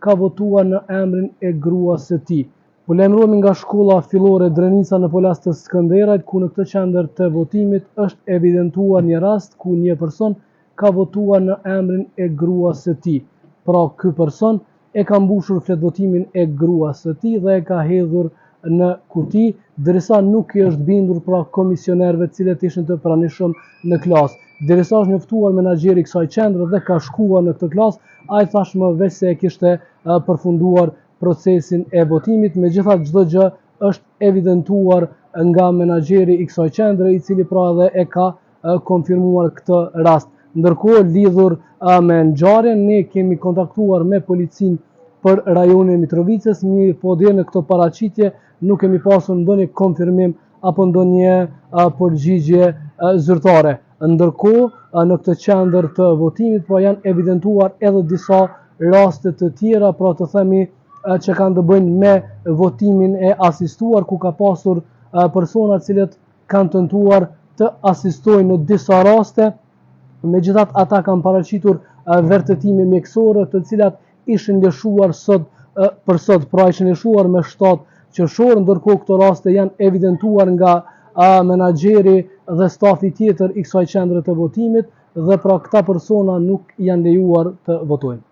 ka votuar në emrin e gruas së tij. Po lajmërohemi nga shkolla fillore Drenica në Polas të Skënderajt, ku në këtë qendër të votimit është evidentuar një rast ku një person ka votuar në emrin e gruas së tij. Pra ky person e ka mbushur fletvotimin e gruas së tij dhe e ka hedhur në kuti, derisa nuk i është bindur pra komisionerëve të cilët ishin të pranishëm në klasë. Derisa është njoftuar menaxheri i kësaj qendre dhe ka shkuar në këtë klasë, ai tashmë veç se e kishte përfunduar procesin e votimit, megjithatë çdo gjë është evidentuar nga menaxheri i kësaj qendre, i cili pra edhe e ka konfirmuar këtë rast. Ndërkohë, lidhur me ngjarjen, ne kemi kontaktuar me policinë për rajonin e Mitrovicës, mirë po deri në këtë paraqitje nuk kemi pasur ndonjë konfirmim apo ndonjë përgjigje zyrtare. Ndërkohë, në këtë qendër të votimit po janë evidentuar edhe disa raste të tjera, pra të themi që kanë të bëjnë me votimin e asistuar, ku ka pasur persona të cilët kanë tentuar të asistojnë në disa raste. Megjithatë, ata kanë paraqitur vërtetime mjekësore, të cilat ishin lëshuar për sot, pra ishin lëshuar me 7 qershor, ndërkohë këto raste janë evidentuar nga menaxheri dhe stafi tjetër i kësaj qendre të votimit, dhe pra këta persona nuk janë lejuar të votojnë.